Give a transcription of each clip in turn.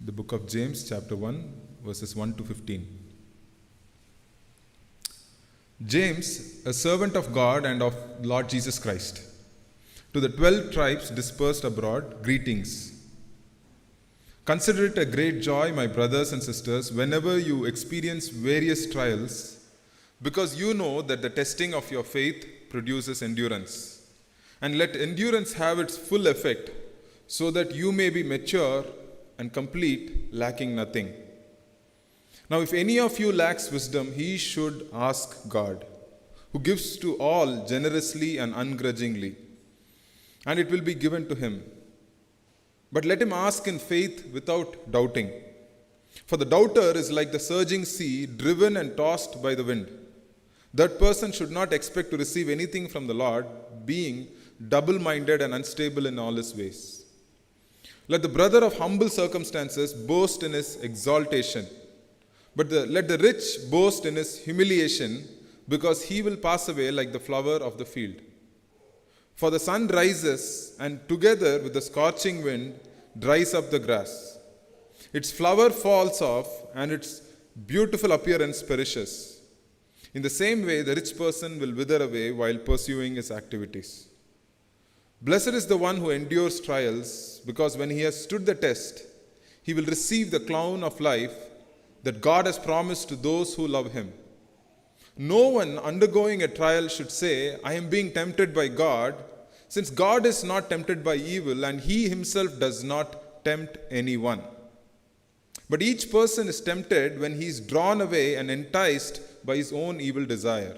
The book of James, chapter 1, verses 1 to 15. James, a servant of God and of Lord Jesus Christ, to the 12 tribes dispersed abroad, greetings. Consider it a great joy, my brothers and sisters, whenever you experience various trials, because you know that the testing of your faith produces endurance. And let endurance have its full effect, so that you may be mature and complete, lacking nothing. Now, if any of you lacks wisdom, he should ask God, who gives to all generously and ungrudgingly, and it will be given to him. But let him ask in faith without doubting. For the doubter is like the surging sea, driven and tossed by the wind. That person should not expect to receive anything from the Lord, being double-minded and unstable in all his ways. Let the brother of humble circumstances boast in his exaltation, but let the rich boast in his humiliation, because he will pass away like the flower of the field. For the sun rises, and together with the scorching wind dries up the grass. Its flower falls off, and its beautiful appearance perishes. In the same way, the rich person will wither away while pursuing his activities. Blessed is the one who endures trials, because when he has stood the test, he will receive the crown of life that God has promised to those who love him. No one undergoing a trial should say, I am being tempted by God, since God is not tempted by evil, and he himself does not tempt anyone. But each person is tempted when he is drawn away and enticed by his own evil desire.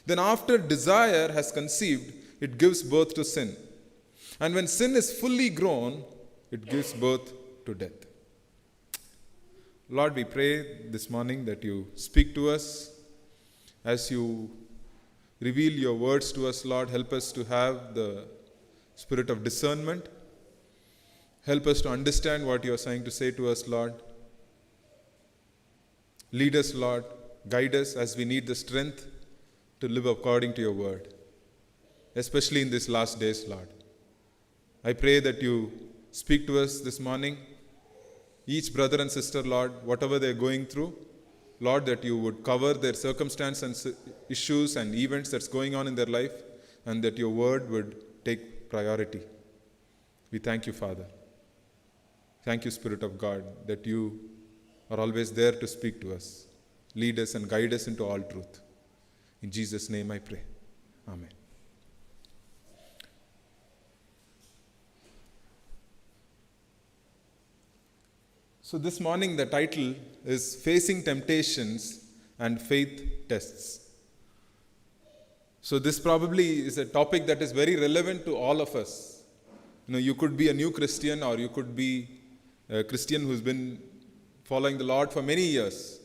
Then after desire has conceived, it gives birth to sin. And when sin is fully grown, it gives birth to death. Lord, we pray this morning that you speak to us. As you reveal your words to us, Lord, help us to have the spirit of discernment. Help us to understand what you are saying to say to us, Lord. Lead us, Lord. Guide us as we need the strength to live according to your word, especially in these last days, Lord. I pray that you speak to us this morning, each brother and sister, Lord, whatever they're going through, Lord, that you would cover their circumstance and issues and events that's going on in their life, and that your word would take priority. We thank you, Father. Thank you, Spirit of God, that you are always there to speak to us. Lead us and guide us into all truth. In Jesus' name I pray. Amen. So this morning the title is Facing Temptations and Faith Tests. So this probably is a topic that is very relevant to all of us. You could be a new Christian, or you could be a Christian who's been following the Lord for many years.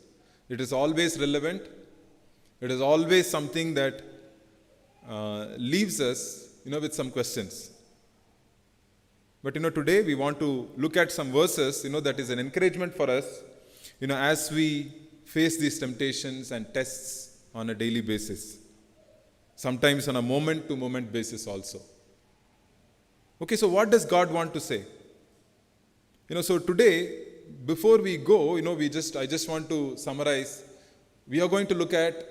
It is always relevant. It is always something that leaves us, with some questions. But, today we want to look at some verses, that is an encouragement for us, as we face these temptations and tests on a daily basis. Sometimes on a moment-to-moment basis also. Okay, so what does God want to say? So today, before we go, I just want to summarize. We are going to look at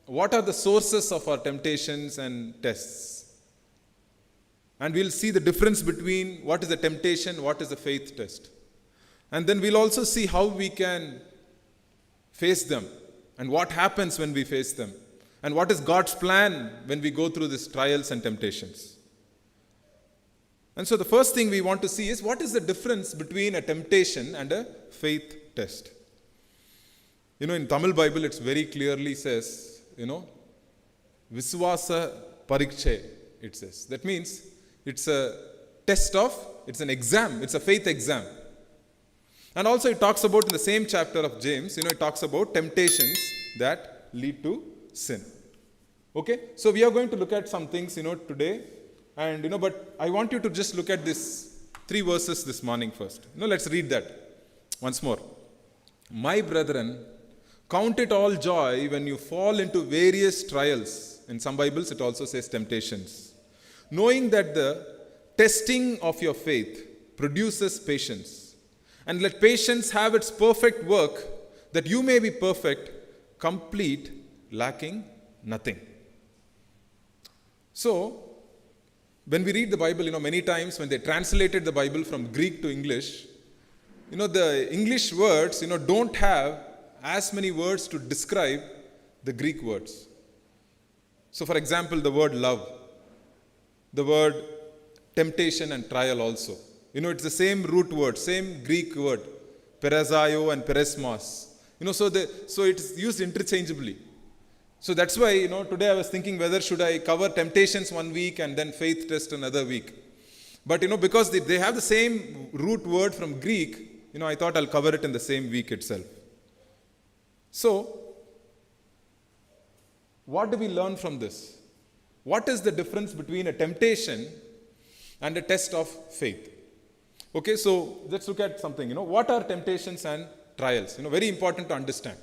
what are the sources of our temptations and tests. And we'll see the difference between what is a temptation, what is a faith test. And then we'll also see how we can face them, and what happens when we face them, and what is God's plan when we go through these trials and temptations. And so the first thing we want to see is, what is the difference between a temptation and a faith test? In Tamil Bible, it very clearly says, Viswasa Parikshe, it says. That means it's a test it's an exam, it's a faith exam. And also it talks about, in the same chapter of James, it talks about temptations that lead to sin. Okay, so we are going to look at some things, today. And, but I want you to just look at these 3 verses this morning first. Let's read that once more. My brethren, count it all joy when you fall into various trials. In some Bibles, it also says temptations. Knowing that the testing of your faith produces patience. And let patience have its perfect work, that you may be perfect, complete, lacking nothing. So, when we read the Bible, many times when they translated the Bible from Greek to English, the English words, don't have as many words to describe the Greek words. So, for example, the word love, the word temptation and trial also. It's the same root word, same Greek word, perazio and peresmos. So it's used interchangeably. So that's why, today I was thinking whether should I cover temptations one week and then faith test another week. But, because they have the same root word from Greek, I thought I'll cover it in the same week itself. So, what do we learn from this? What is the difference between a temptation and a test of faith? Okay, so let's look at something. What are temptations and trials? Very important to understand.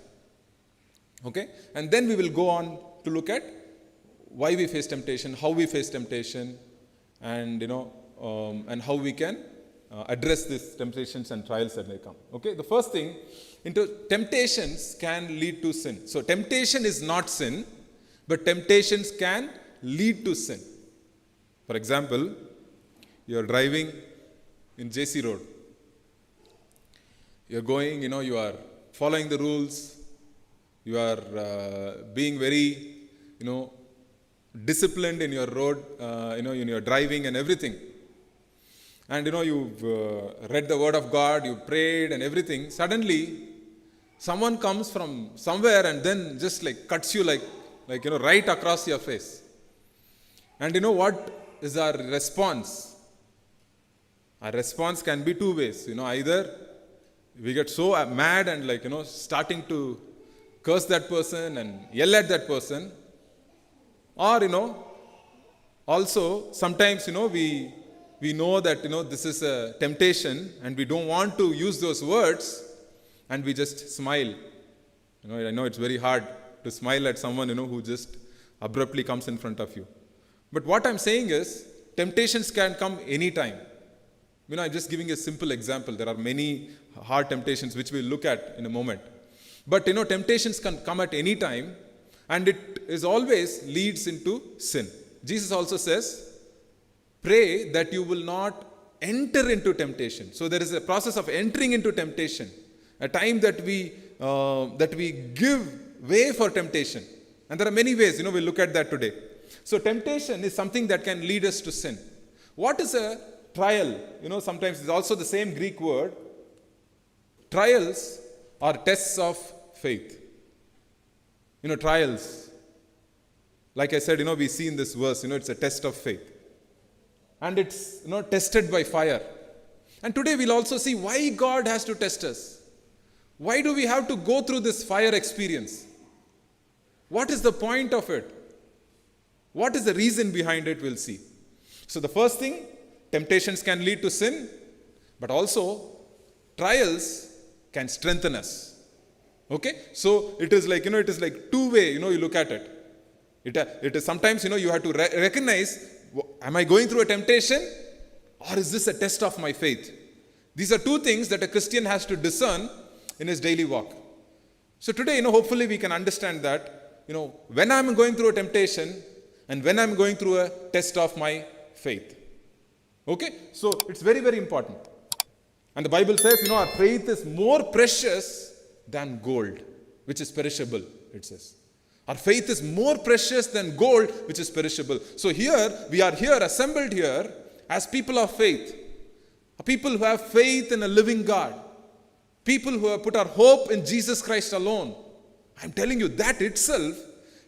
Okay, and then we will go on to look at why we face temptation, how we face temptation, and and how we can address these temptations and trials that may come. Okay, the first thing, temptations can lead to sin. So temptation is not sin, but temptations can lead to sin. For example, you are driving in JC Road. You are going, you are following the rules. You are being very, disciplined in your road, in your driving and everything. And, you've read the word of God, you prayed and everything. Suddenly, someone comes from somewhere and then just cuts you right across your face. And what is our response? Our response can be two ways. Either we get so mad and starting to curse that person and yell at that person. Or, also sometimes, we know that, this is a temptation and we don't want to use those words and we just smile. I know it's very hard to smile at someone, who just abruptly comes in front of you. But what I'm saying is, temptations can come anytime. I'm just giving a simple example. There are many hard temptations which we'll look at in a moment. But, temptations can come at any time and it is always leads into sin. Jesus also says, pray that you will not enter into temptation. So there is a process of entering into temptation, a time that we give way for temptation. And there are many ways, we'll look at that today. So temptation is something that can lead us to sin. What is a trial? Sometimes it's also the same Greek word. Trials are tests of faith. Trials. Like I said, we see in this verse, it's a test of faith. And it's, tested by fire. And today we'll also see why God has to test us. Why do we have to go through this fire experience? What is the point of it? What is the reason behind it? We'll see. So the first thing, temptations can lead to sin, but also trials can strengthen us. Okay? So it is it is two-way, you look at it. It is sometimes, you have to recognize, am I going through a temptation or is this a test of my faith? These are two things that a Christian has to discern in his daily walk. So today, hopefully we can understand that, when I'm going through a temptation and when I'm going through a test of my faith. Okay? So it's very, very important. And the Bible says, our faith is more precious than gold, which is perishable, it says. Our faith is more precious than gold, which is perishable. So here, we are here, assembled here, as people of faith. People who have faith in a living God. People who have put our hope in Jesus Christ alone. I'm telling you, that itself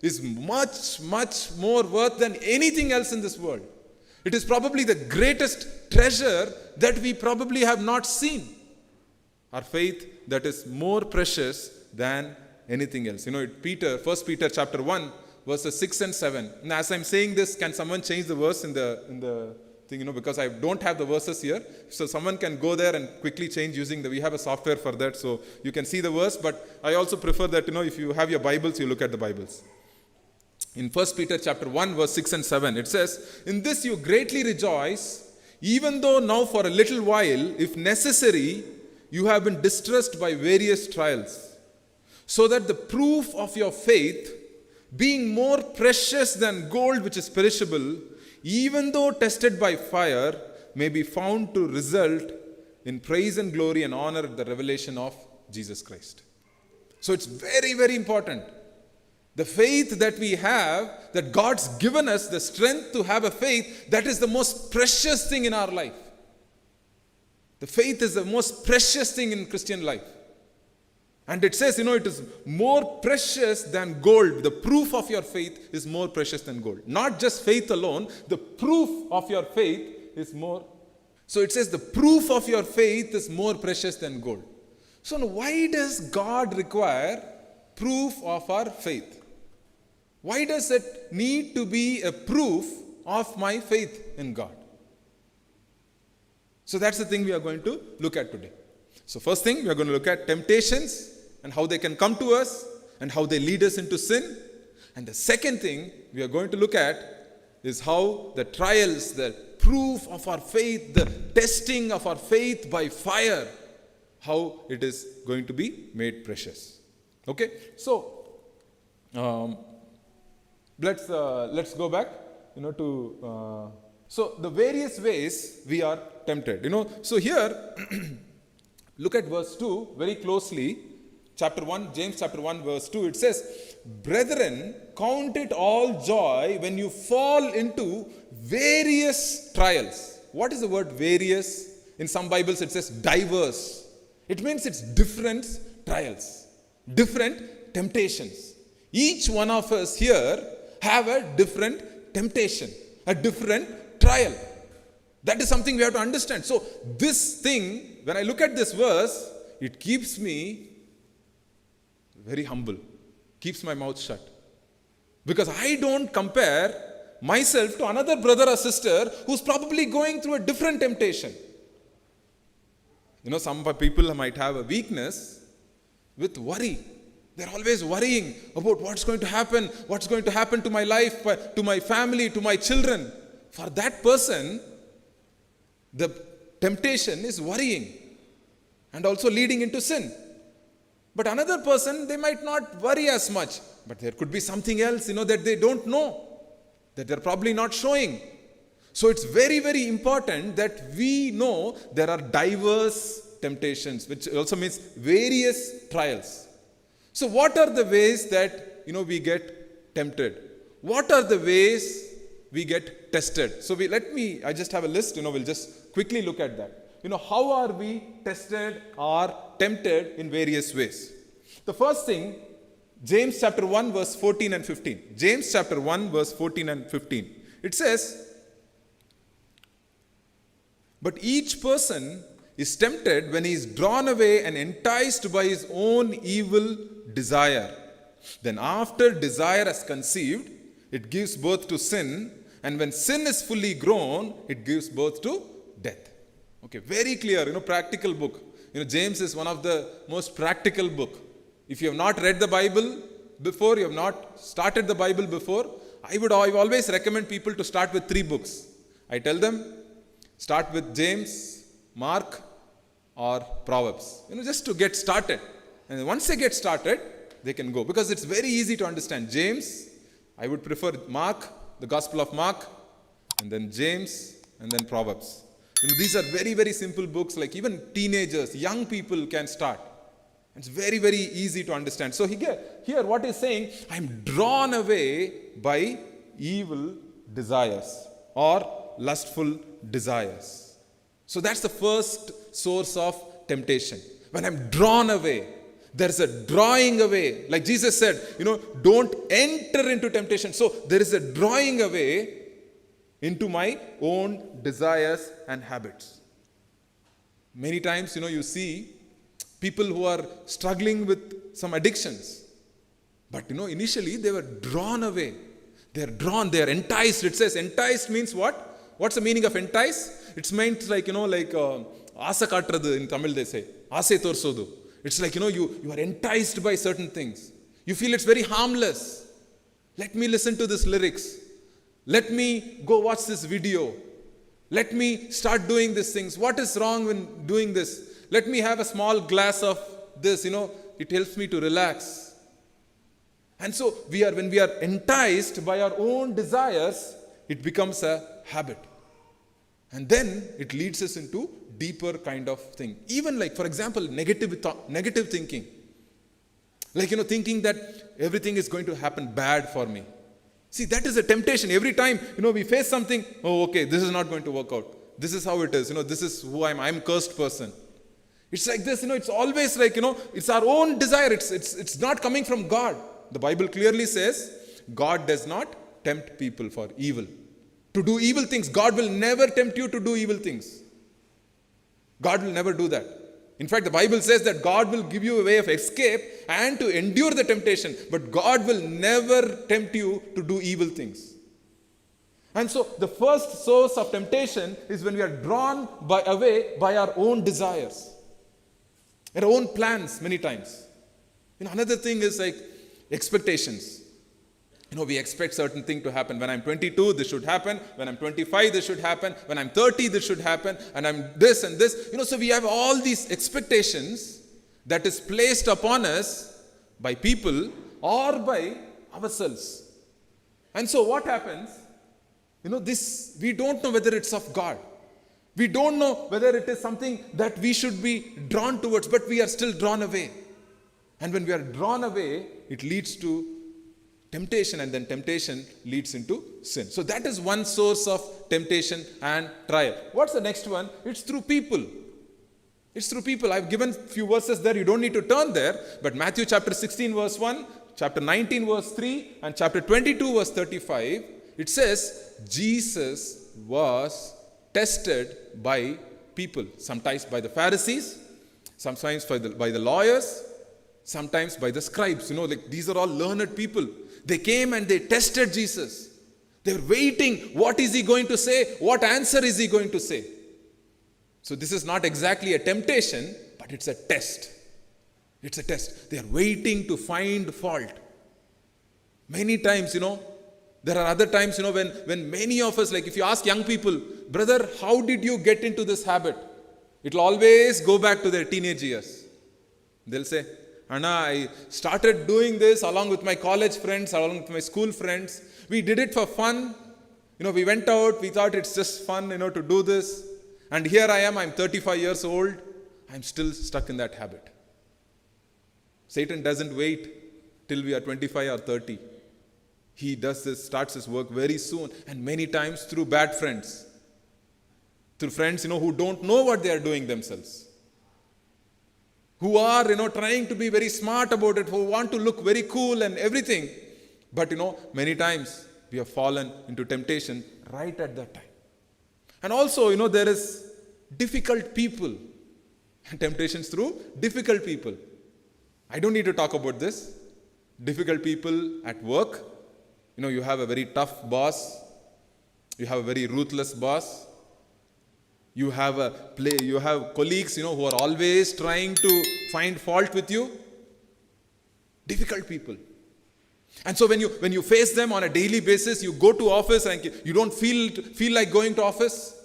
is much, much more worth than anything else in this world. It is probably the greatest treasure that we probably have not seen. Our faith that is more precious than anything else. 1 Peter chapter 1, verses 6 and 7. And as I'm saying this, can someone change the verse in the thing, because I don't have the verses here. So someone can go there and quickly change using we have a software for that, so you can see the verse, but I also prefer that, if you have your Bibles, you look at the Bibles. In 1 Peter chapter 1, verse 6 and 7, it says, in this you greatly rejoice, even though now for a little while, if necessary, you have been distressed by various trials, so that the proof of your faith, being more precious than gold which is perishable, even though tested by fire, may be found to result in praise and glory and honor at the revelation of Jesus Christ. So it's very, very important. The faith that we have, that God's given us the strength to have a faith, that is the most precious thing in our life. The faith is the most precious thing in Christian life. And it says, it is more precious than gold. The proof of your faith is more precious than gold. Not just faith alone, the proof of your faith is more. So it says the proof of your faith is more precious than gold. So now why does God require proof of our faith? Why does it need to be a proof of my faith in God? So that's the thing we are going to look at today. So first thing, we are going to look at temptations and how they can come to us and how they lead us into sin. And the second thing we are going to look at is how the trials, the proof of our faith, the testing of our faith by fire, how it is going to be made precious. Okay, so let's go back, to so the various ways we are tempted. So here, look at verse 2 very closely. Chapter 1, James chapter 1, verse 2, it says, "Brethren, count it all joy when you fall into various trials." What is the word various? In some Bibles it says diverse. It means it's different trials, different temptations. Each one of us here have a different temptation, a different trial. That is something we have to understand. So this thing, when I look at this verse, it keeps me very humble, keeps my mouth shut. Because I don't compare myself to another brother or sister who's probably going through a different temptation. Some people might have a weakness with worry. They're always worrying about what's going to happen to my life, to my family, to my children. For that person, the temptation is worrying and also leading into sin. But another person, they might not worry as much. But there could be something else, that they don't know, that they're probably not showing. So it's very, very important that we know there are diverse temptations, which also means various trials. So what are the ways that, we get tempted? What are the ways we get tested? So I just have a list, we'll just quickly look at that. How are we tested or tempted in various ways? The first thing, James chapter 1 verse 14 and 15. James chapter 1 verse 14 and 15. It says, "But each person is tempted when he is drawn away and enticed by his own evil desire. Then after desire has conceived, it gives birth to sin. And when sin is fully grown, it gives birth to death." Okay, very clear, practical book. James is one of the most practical book. If you have not read the Bible before, you have not started the Bible before, I always recommend people to start with 3 books. I tell them, start with James, Mark, or Proverbs, just to get started. And once they get started, they can go. Because it's very easy to understand. James, I would prefer Mark, the Gospel of Mark, and then James, and then Proverbs. These are very, very simple books, like even teenagers, young people can start. It's very, very easy to understand. So here what he's saying, I'm drawn away by evil desires or lustful desires. So that's the first source of temptation. When I'm drawn away, there's a drawing away. Like Jesus said, don't enter into temptation. So there is a drawing away into my own desires and habits. Many times, you see people who are struggling with some addictions. But, initially they were drawn away. They're enticed. It says enticed means what? What's the meaning of entice? It's meant like, asa katradu in Tamil they say. Ase torsodu. It's like, you are enticed by certain things. You feel it's very harmless. Let me listen to this lyrics. Let me go watch this video. Let me start doing these things. What is wrong when doing this? Let me have a small glass of this, it helps me to relax. And so when we are enticed by our own desires, it becomes a habit. And then it leads us into deeper kind of thing. Even like, for example, negative thinking. Like, thinking that everything is going to happen bad for me. See, that is a temptation. Every time, we face something, oh, okay, this is not going to work out. This is how it is. This is who I am. I'm a cursed person. It's like this, it's always like, it's our own desire. It's not coming from God. The Bible clearly says, God does not tempt people for evil. To do evil things. God will never tempt you to do evil things. God will never do that. In fact, the Bible says that God will give you a way of escape and to endure the temptation. But God will never tempt you to do evil things. And so, the first source of temptation is when we are drawn away by our own desires. Our own plans many times. Another thing is like expectations. We expect certain thing to happen. When I'm 22, this should happen. When I'm 25, this should happen. When I'm 30, this should happen. And I'm this and this. So we have all these expectations that is placed upon us by people or by ourselves. And so what happens? This, we don't know whether it's of God. We don't know whether it is something that we should be drawn towards, but we are still drawn away. And when we are drawn away, it leads to temptation, and then temptation leads into sin. So that is one source of temptation and trial. What's the next one? It's through people. It's through people. I've given few verses there. You don't need to turn there. But Matthew chapter 16 verse 1, chapter 19 verse 3, and chapter 22 verse 35, it says, Jesus was tested by people. Sometimes by the Pharisees, sometimes by the lawyers, sometimes by the scribes. Like these are all learned people. They came and they tested Jesus. They were waiting. What is he going to say? What answer is he going to say? So this is not exactly a temptation, but it's a test. It's a test. They are waiting to find fault. Many times, there are other times, when many of us, like if you ask young people, brother, how did you get into this habit? It will always go back to their teenage years. They'll say, Anna, I started doing this along with my college friends, along with my school friends. We did it for fun. We went out, we thought it's just fun, to do this. And here I am, I'm 35 years old. I'm still stuck in that habit. Satan doesn't wait till we are 25 or 30. He starts his work very soon, and many times through bad friends. Through friends, who don't know what they are doing themselves. Who are, trying to be very smart about it, who want to look very cool and everything. But, many times we have fallen into temptation right at that time. And also, there is difficult people. Temptations through difficult people. I don't need to talk about this. Difficult people at work. You have a very tough boss. You have a very ruthless boss. You have colleagues, who are always trying to find fault with you. Difficult people. And so when you face them on a daily basis, you go to office and you don't feel like going to office.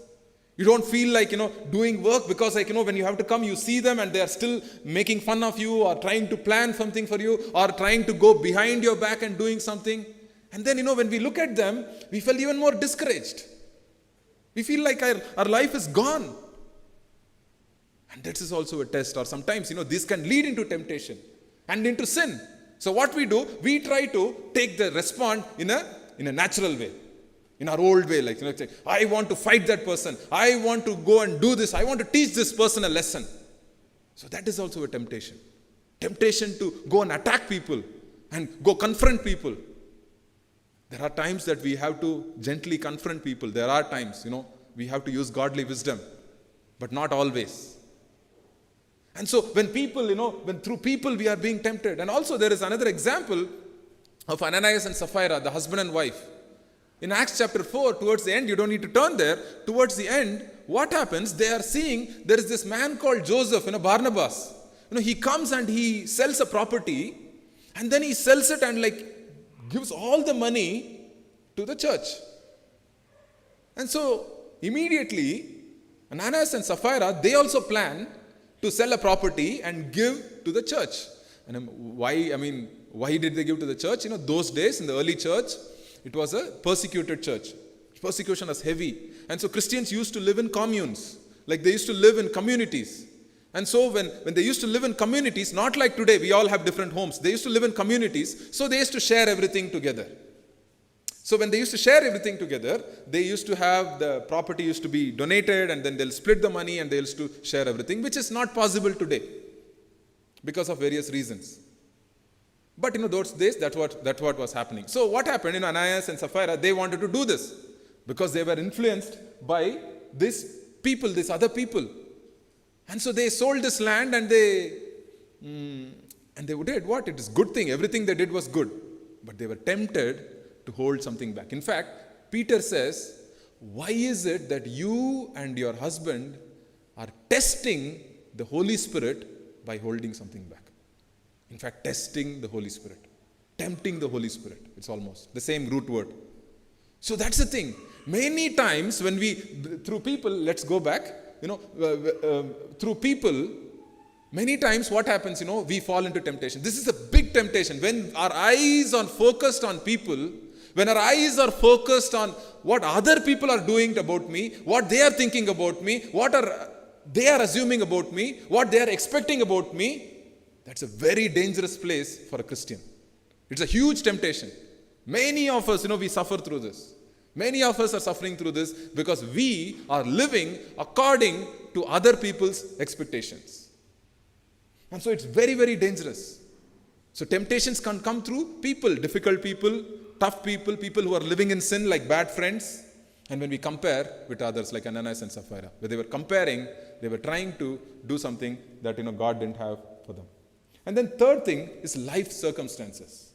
You don't feel like, doing work because when you have to come, you see them and they are still making fun of you or trying to plan something for you or trying to go behind your back and doing something. And then, when we look at them, we feel even more discouraged. We feel like our life is gone. And that is also a test. Or sometimes, this can lead into temptation and into sin. So what we do, we try to take the response in a natural way. In our old way, like, I want to fight that person. I want to go and do this. I want to teach this person a lesson. So that is also a temptation. Temptation to go and attack people and go confront people. There are times that we have to gently confront people. There are times, we have to use godly wisdom, but not always. And so when people, when through people we are being tempted. And also there is another example of Ananias and Sapphira, the husband and wife. In Acts chapter 4, towards the end, you don't need to turn there. Towards the end, what happens? They are seeing there is this man called Joseph, Barnabas. He comes and he sells a property, and then he sells it and gives all the money to the church. And so immediately Ananias and Sapphira, they also plan to sell a property and give to the church. And why did they give to the church? Those days in the early church, it was a persecuted church. Persecution was heavy. And so Christians used to live in communes. Like they used to live in communities. And so when they used to live in communities, not like today, we all have different homes. They used to live in communities, so they used to share everything together. So when they used to share everything together, they used to have the property used to be donated, and then they'll split the money and they used to share everything, which is not possible today because of various reasons. But those days, that's what was happening. So what happened? Ananias and Sapphira, they wanted to do this because they were influenced by these people, these other people. And so they sold this land and they did what? It is a good thing. Everything they did was good. But they were tempted to hold something back. In fact, Peter says, why is it that you and your husband are testing the Holy Spirit by holding something back? In fact, testing the Holy Spirit. Tempting the Holy Spirit. It's almost the same root word. So that's the thing. Many times when through people, let's go back, through people, many times what happens, we fall into temptation. This is a big temptation. When our eyes are focused on people, when our eyes are focused on what other people are doing about me, what they are thinking about me, what they are assuming about me, what they are expecting about me, that's a very dangerous place for a Christian. It's a huge temptation. Many of us, we suffer through this. Many of us are suffering through this because we are living according to other people's expectations. And so it's very, very dangerous. So temptations can come through people, difficult people, tough people, people who are living in sin like bad friends. And when we compare with others like Ananias and Sapphira, where they were comparing, they were trying to do something that God didn't have for them. And then third thing is life circumstances.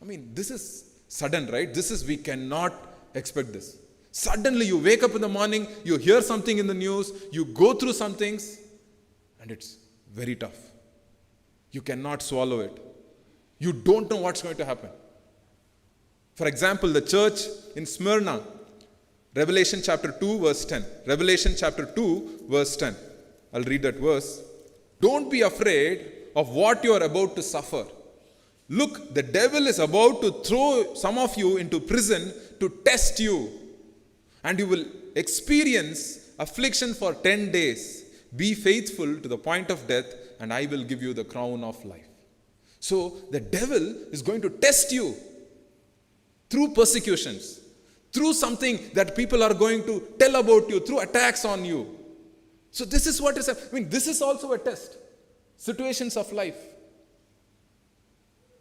This is sudden, right? We cannot expect this. Suddenly you wake up in the morning, you hear something in the news, you go through some things, and it's very tough. You cannot swallow it. You don't know what's going to happen. For example, the church in Smyrna, Revelation chapter 2 verse 10. Revelation chapter 2 verse 10. I'll read that verse. Don't be afraid of what you are about to suffer. Look, the devil is about to throw some of you into prison to test you, and you will experience affliction for 10 days. Be faithful to the point of death, and I will give you the crown of life. So the devil is going to test you through persecutions, through something that people are going to tell about you, through attacks on you. So this is what is, this is also a test. Situations of life.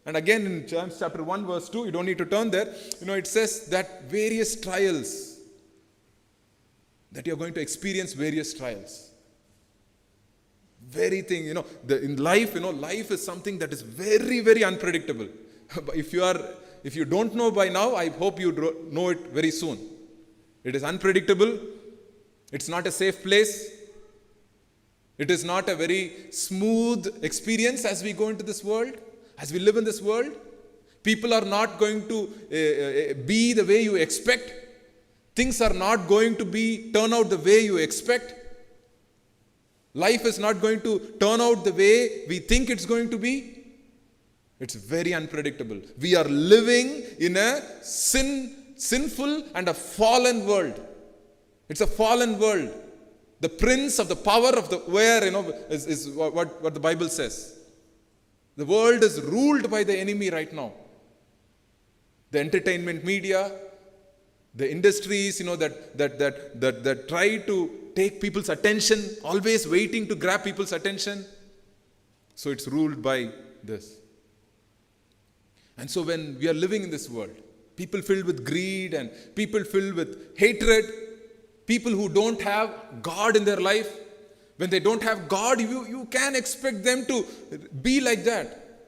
And again in James chapter 1 verse 2, you don't need to turn there, it says that various trials, that you're going to experience various trials. Very thing, in life, life is something that is very, very unpredictable. If you don't know by now, I hope you know it very soon. It is unpredictable. It's not a safe place. It is not a very smooth experience as we go into this world. As we live in this world, people are not going to be the way you expect. Things are not going to turn out the way you expect. Life is not going to turn out the way we think it's going to be. It's very unpredictable. We are living in a sinful and a fallen world. It's a fallen world. The prince of the power of the air, is what the Bible says. The world is ruled by the enemy right now. The entertainment media, the industries, that try to take people's attention, always waiting to grab people's attention. So it's ruled by this. And so when we are living in this world, people filled with greed and people filled with hatred, people who don't have God in their life, when they don't have God, you can expect them to be like that.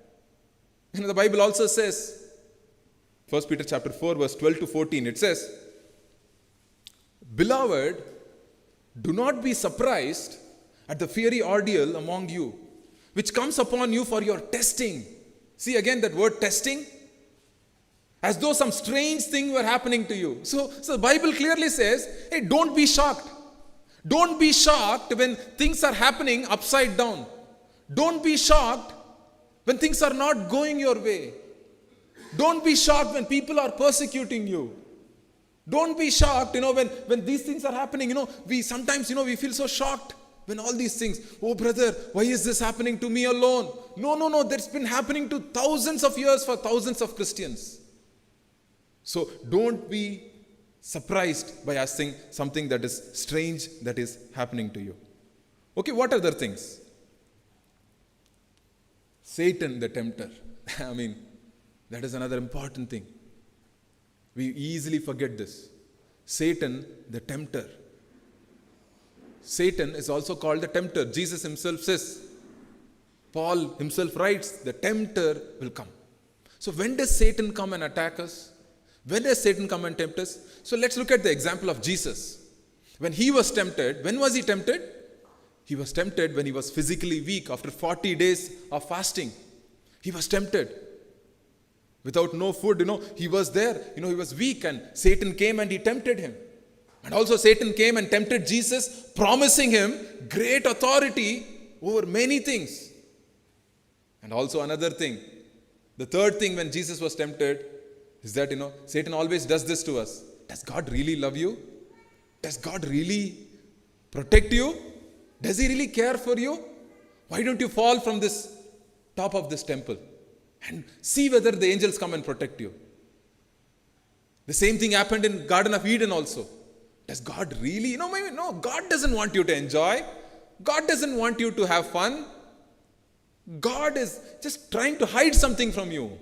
The Bible also says, 1 Peter chapter 4, verse 12 to 14, it says, Beloved, do not be surprised at the fiery ordeal among you, which comes upon you for your testing. See again that word testing? As though some strange thing were happening to you. So the Bible clearly says, hey, don't be shocked. Don't be shocked when things are happening upside down. Don't be shocked when things are not going your way. Don't be shocked when people are persecuting you. Don't be shocked, when these things are happening. We sometimes, we feel so shocked when all these things. Oh, brother, why is this happening to me alone? No. That's been happening to thousands of years for thousands of Christians. So don't be surprised by us seeing something that is strange that is happening to you. Okay, what other things? Satan the tempter. That is another important thing. We easily forget this. Satan the tempter. Satan is also called the tempter. Jesus himself says, Paul himself writes, the tempter will come. So when does Satan come and attack us? When does Satan come and tempt us? So let's look at the example of Jesus. When he was tempted, when was he tempted? He was tempted when he was physically weak after 40 days of fasting. He was tempted. Without no food, he was there. He was weak, and Satan came and he tempted him. And also Satan came and tempted Jesus, promising him great authority over many things. And also another thing, the third thing when Jesus was tempted is that, Satan always does this to us. Does God really love you? Does God really protect you? Does he really care for you? Why don't you fall from this top of this temple and see whether the angels come and protect you? The same thing happened in Garden of Eden also. Does God really? No, God doesn't want you to enjoy. God doesn't want you to have fun. God is just trying to hide something from you.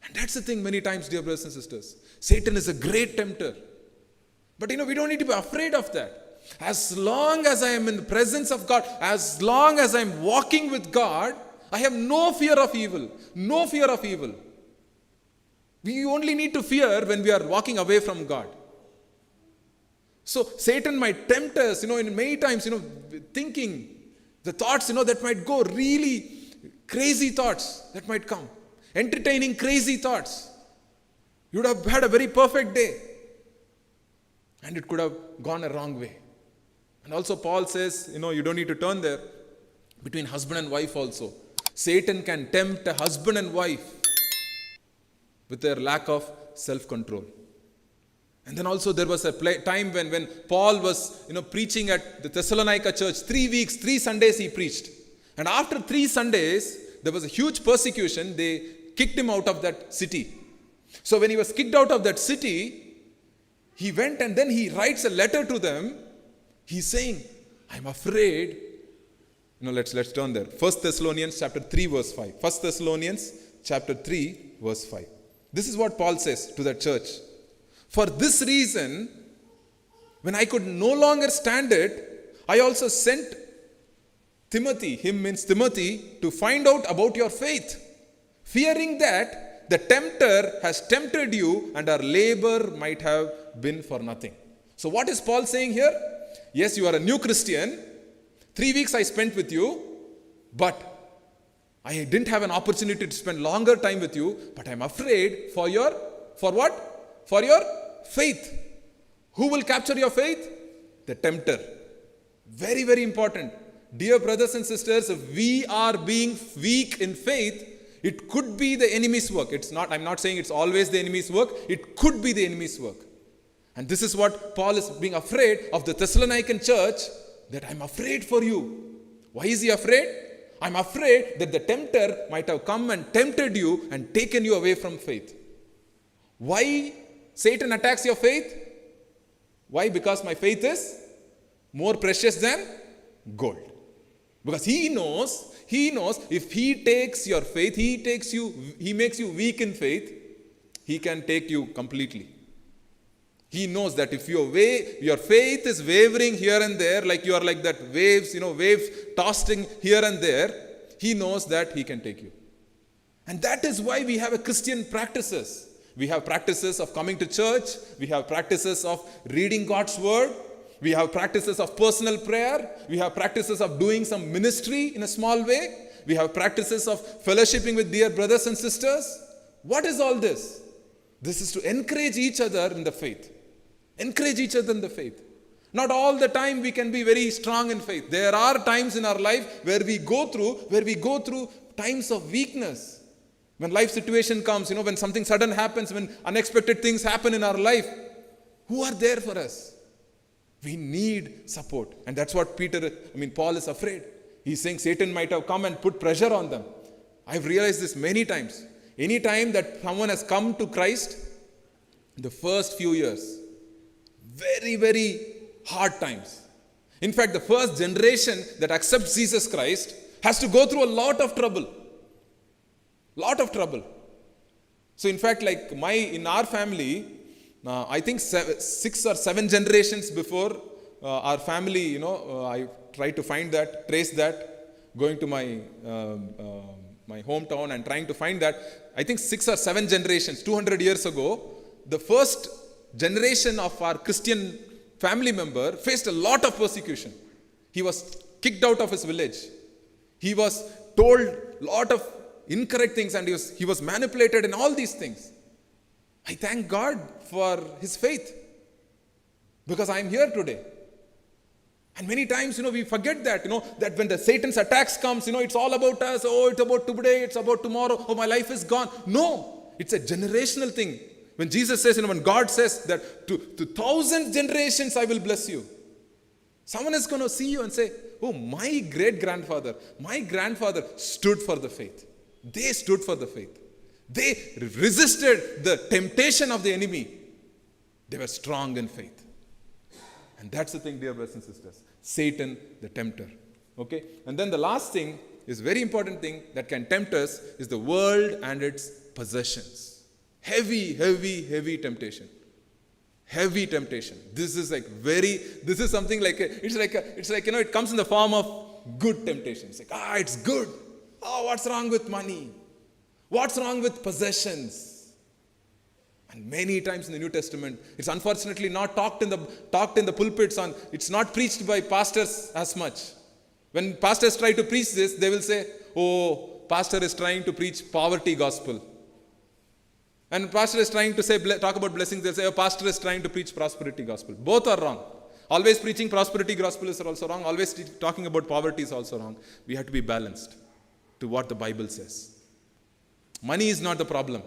And that's the thing many times, dear brothers and sisters. Satan is a great tempter. But we don't need to be afraid of that. As long as I am in the presence of God, as long as I am walking with God, I have no fear of evil. No fear of evil. We only need to fear when we are walking away from God. So Satan might tempt us, in many times, thinking the thoughts, that might go really crazy thoughts that might come. Entertaining crazy thoughts. You would have had a very perfect day. And it could have gone a wrong way. And also Paul says, you don't need to turn there. Between husband and wife also. Satan can tempt a husband and wife with their lack of self-control. And then also there was a time when Paul was preaching at the Thessalonica church. 3 weeks, 3 Sundays he preached. And after 3 Sundays, there was a huge persecution. They kicked him out of that city. So when he was kicked out of that city, he went and then he writes a letter to them. He's saying, I'm afraid. Let's turn there. 1 Thessalonians chapter 3 verse 5. 1 Thessalonians chapter 3 verse 5. This is what Paul says to that church. For this reason, when I could no longer stand it, I also sent Timothy, him means Timothy, to find out about your faith, fearing that the tempter has tempted you and our labor might have been for nothing. So what is Paul saying here? Yes, you are a new Christian. 3 weeks I spent with you, but I didn't have an opportunity to spend longer time with you, but I'm afraid for what? For your faith. Who will capture your faith? The tempter. Very, very important. Dear brothers and sisters, if we are being weak in faith, it could be the enemy's work. I'm not saying it's always the enemy's work. It could be the enemy's work. And this is what Paul is being afraid of the Thessalonican church, that I'm afraid for you. Why is he afraid? I'm afraid that the tempter might have come and tempted you and taken you away from faith. Why Satan attacks your faith? Why? Because my faith is more precious than gold. Because he knows if he takes your faith, he makes you weak in faith, he can take you completely. He knows that if your faith is wavering here and there, like you are like that waves tossing here and there, he knows that he can take you. And that is why we have a Christian practices. We have practices of coming to church. We have practices of reading God's word. We have practices of personal prayer. We have practices of doing some ministry in a small way. We have practices of fellowshipping with dear brothers and sisters. What is all this? This is to encourage each other in the faith. Encourage each other in the faith. Not all the time we can be very strong in faith. There are times in our life where we go through times of weakness. When life situation comes, when something sudden happens, when unexpected things happen in our life, who are there for us? We need support. And that's what Paul is afraid. He's saying Satan might have come and put pressure on them. I've realized this many times. Any time that someone has come to Christ, in the first few years, very, very hard times. In fact, the first generation that accepts Jesus Christ has to go through a lot of trouble. So in fact, in our family, I think 6 or 7 generations before our family, I tried to trace that, going to my hometown and trying to find that. I think 6 or 7 generations, 200 years ago, the first generation of our Christian family member faced a lot of persecution. He was kicked out of his village. He was told a lot of incorrect things, and he was manipulated in all these things. I thank God for his faith, because I am here today. And many times, we forget that, that when the Satan's attacks comes, it's all about us. Oh, it's about today, it's about tomorrow. Oh, my life is gone. No, it's a generational thing. When Jesus says, when God says that to 1,000 generations I will bless you, someone is going to see you and say, oh, my great-grandfather, my grandfather stood for the faith. They stood for the faith. They resisted the temptation of the enemy. They were strong in faith. And that's the thing, dear brothers and sisters. Satan, the tempter. Okay? And then the last thing is very important thing that can tempt us is the world and its possessions. Heavy, heavy, heavy temptation. Heavy temptation. This is something it comes in the form of good temptation. It's it's good. Oh, what's wrong with money? What's wrong with possessions? And many times in the New Testament, it's unfortunately not talked in the pulpits on. It's not preached by pastors as much. When pastors try to preach this, they will say, "Oh, pastor is trying to preach poverty gospel." And pastor is trying to talk about blessings. They'll say, "Oh, pastor is trying to preach prosperity gospel." Both are wrong. Always preaching prosperity gospel is also wrong. Always talking about poverty is also wrong. We have to be balanced to what the Bible says. Money is not the problem.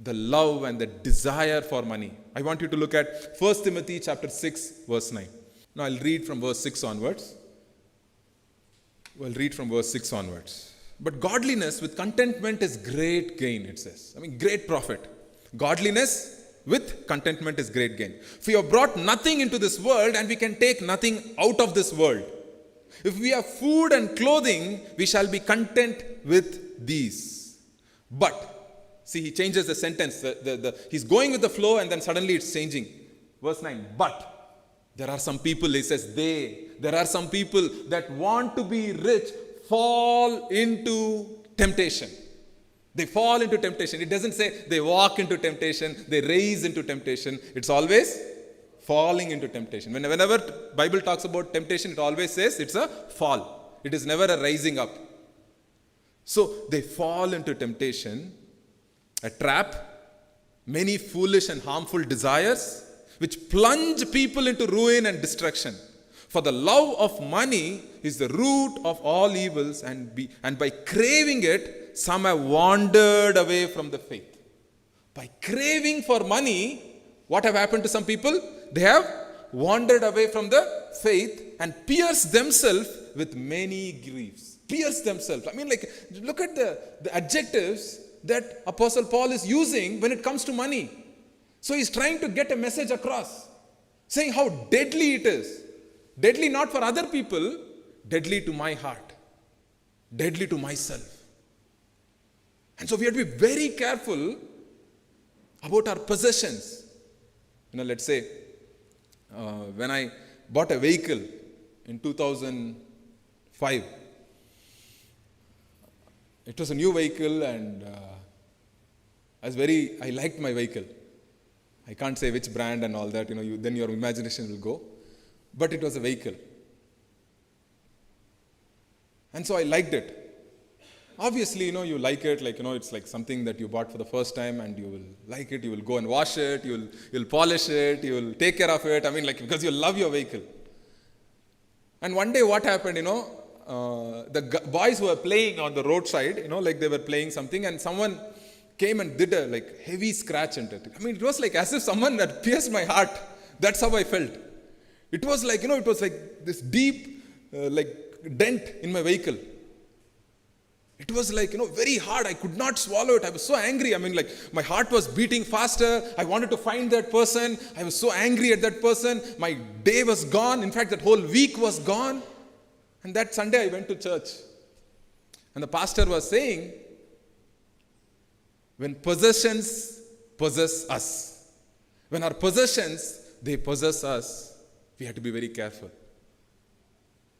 The love and the desire for money. I want you to look at 1 Timothy chapter 6, verse 9. Now I'll read from verse 6 onwards. But godliness with contentment is great gain, it says. Great profit. Godliness with contentment is great gain. For you have brought nothing into this world, and we can take nothing out of this world. If we have food and clothing, we shall be content with these. But, see, he changes the sentence. He's going with the flow, and then suddenly it's changing. Verse 9, but there are some people, he says, there are some people that want to be rich, fall into temptation. They fall into temptation. It doesn't say they walk into temptation, they raise into temptation. It's always falling into temptation. Whenever Bible talks about temptation, it always says it's a fall. It is never a rising up. So they fall into temptation, a trap, many foolish and harmful desires, which plunge people into ruin and destruction. For the love of money is the root of all evils, and by craving it, some have wandered away from the faith. By craving for money, what have happened to some people? They have wandered away from the faith and pierced themselves with many griefs. Pierced themselves. Look at the adjectives that Apostle Paul is using when it comes to money. So he's trying to get a message across, saying how deadly it is. Deadly not for other people, deadly to my heart, deadly to myself. And so we have to be very careful about our possessions. Let's say, when I bought a vehicle in 2005, it was a new vehicle, and I liked my vehicle. I can't say which brand and all that, then your imagination will go. But it was a vehicle. And so I liked it. obviously, you like it, it's like something that you bought for the first time and you will like it, you will go and wash it, you'll polish it, you will take care of it. Because you love your vehicle. And one day what happened, the boys who were playing on the roadside, they were playing something and someone came and did a heavy scratch into it. It was like as if someone had pierced my heart. That's how I felt. It was like, it was like this deep, dent in my vehicle. It was very hard. I could not swallow it. I was so angry. My heart was beating faster. I wanted to find that person. I was so angry at that person. My day was gone. In fact, that whole week was gone. And that Sunday I went to church. And the pastor was saying, when possessions possess us, when our possessions, they possess us, we have to be very careful.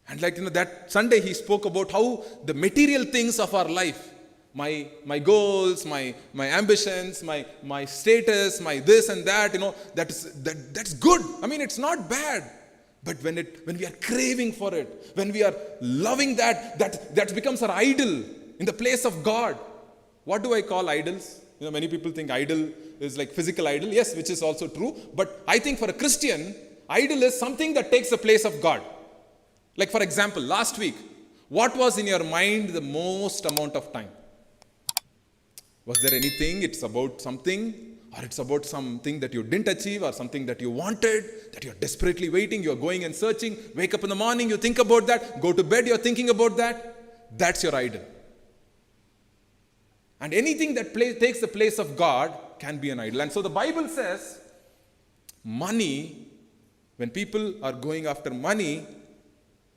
And that Sunday he spoke about how the material things of our life, my goals, my ambitions, my status, my this and that, that's good. It's not bad. But when we are craving for it, when we are loving that becomes our idol in the place of God. What do I call idols? Many people think idol is like physical idol. Yes, which is also true. But I think for a Christian, idol is something that takes the place of God. Like for example, last week, what was in your mind the most amount of time? Was there anything, it's about something, or it's about something that you didn't achieve, or something that you wanted, that you're desperately waiting, you're going and searching, wake up in the morning, you think about that, go to bed, you're thinking about that. That's your idol. And anything that takes the place of God can be an idol. And so the Bible says, money, when people are going after money,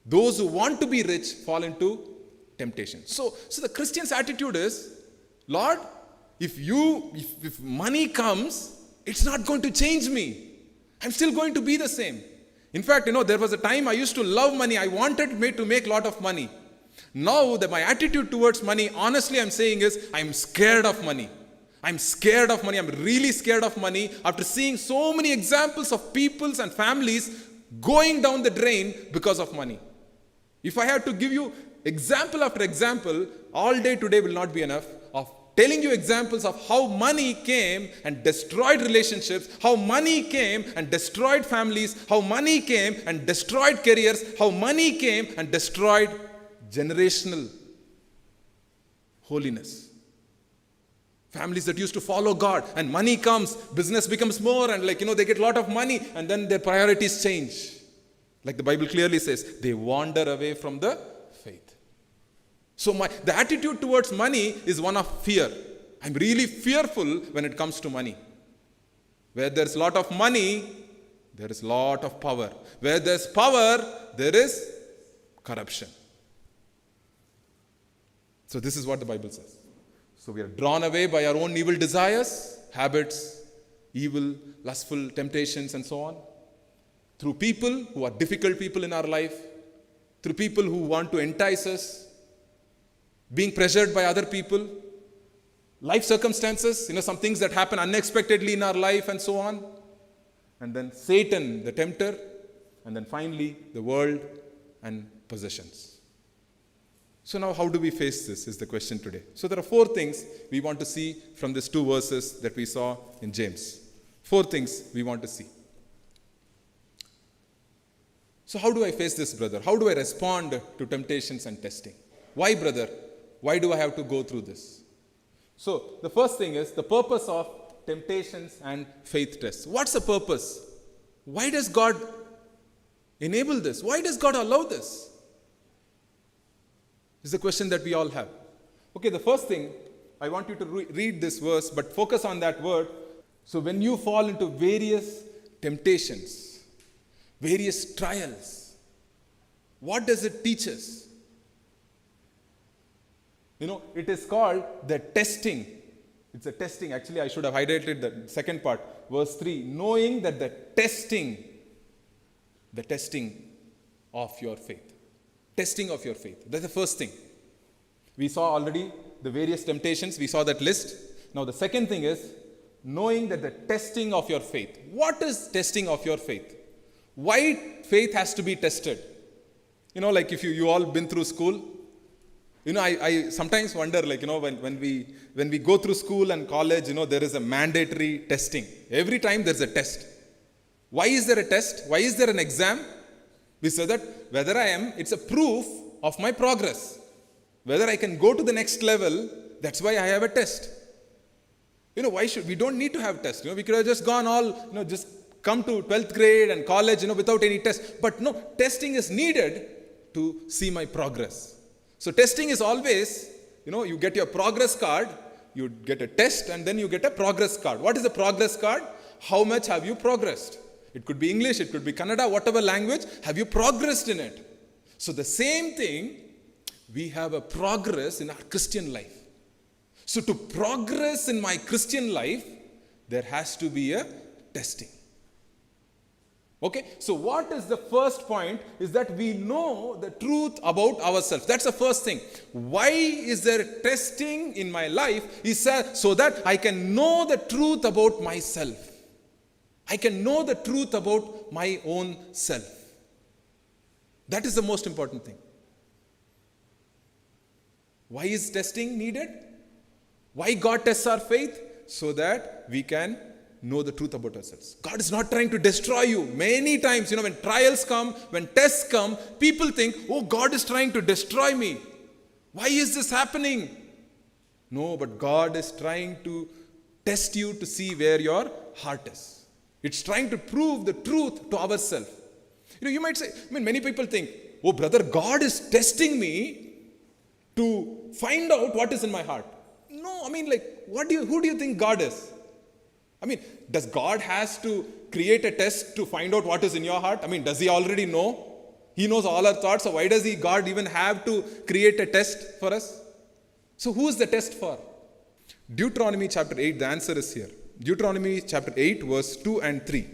those who want to be rich fall into temptation. So the Christian's attitude is, Lord, if money comes, it's not going to change me. I'm still going to be the same. In fact, there was a time I used to love money. I wanted to make a lot of money. Now that my attitude towards money, honestly, I'm saying is, I'm scared of money. I'm scared of money. I'm really scared of money after seeing so many examples of peoples and families going down the drain because of money. If I have to give you example after example, all day today will not be enough of telling you examples of how money came and destroyed relationships, how money came and destroyed families, how money came and destroyed careers, how money came and destroyed generational holiness. Families that used to follow God, and money comes, business becomes more, and they get a lot of money, and then their priorities change. Like the Bible clearly says, they wander away from the faith. So the attitude towards money is one of fear. I'm really fearful when it comes to money. Where there's a lot of money, there is a lot of power. Where there's power, there is corruption. So this is what the Bible says. So we are drawn away by our own evil desires, habits, evil, lustful temptations, and so on. Through people who are difficult people in our life, through people who want to entice us, being pressured by other people, life circumstances, some things that happen unexpectedly in our life and so on. And then Satan, the tempter, and then finally the world and possessions. So now how do we face this is the question today. So there are 4 things we want to see from these 2 verses that we saw in James. 4 things we want to see. So how do I face this, brother? How do I respond to temptations and testing? Why, brother? Why do I have to go through this? So the first thing is the purpose of temptations and faith tests. What's the purpose? Why does God enable this? Why does God allow this? Is the question that we all have. Okay, the first thing, I want you to read this verse, but focus on that word. So when you fall into various temptations, various trials, what does it teach us? It is called the testing. It's a testing. Actually, I should have highlighted the second part. Verse 3, knowing that the testing of your faith. Testing of your faith. That's the first thing. We saw already the various temptations. We saw that list. Now the second thing is knowing that the testing of your faith. What is testing of your faith? Why faith has to be tested? Like if you all been through school, I sometimes wonder, when we go through school and college, there is a mandatory testing. Every time there's a test. Why is there a test? Why is there an exam? We say that it's a proof of my progress. Whether I can go to the next level, that's why I have a test. We don't need to have tests. We could have just gone just come to 12th grade and college, without any test. But no, testing is needed to see my progress. So testing is always, you get your progress card, you get a test, and then you get a progress card. What is a progress card? How much have you progressed? It could be English, it could be Kannada, whatever language. Have you progressed in it? So the same thing, we have a progress in our Christian life. So to progress in my Christian life, there has to be a testing. Okay, so what is the first point? Is that we know the truth about ourselves. That's the first thing. Why is there testing in my life? Is so that I can know the truth about myself. I can know the truth about my own self. That is the most important thing. Why is testing needed? Why God tests our faith? So that we can know the truth about ourselves. God is not trying to destroy you. Many times, when trials come, when tests come, people think, oh, God is trying to destroy me. Why is this happening? No, but God is trying to test you to see where your heart is. It's trying to prove the truth to ourselves. You might say, many people think, oh, brother, God is testing me to find out what is in my heart. No, who do you think God is? Does God has to create a test to find out what is in your heart? Does he already know? He knows all our thoughts, so why does God even have to create a test for us? So who is the test for? Deuteronomy chapter 8, the answer is here. Deuteronomy chapter 8, verse 2 and 3.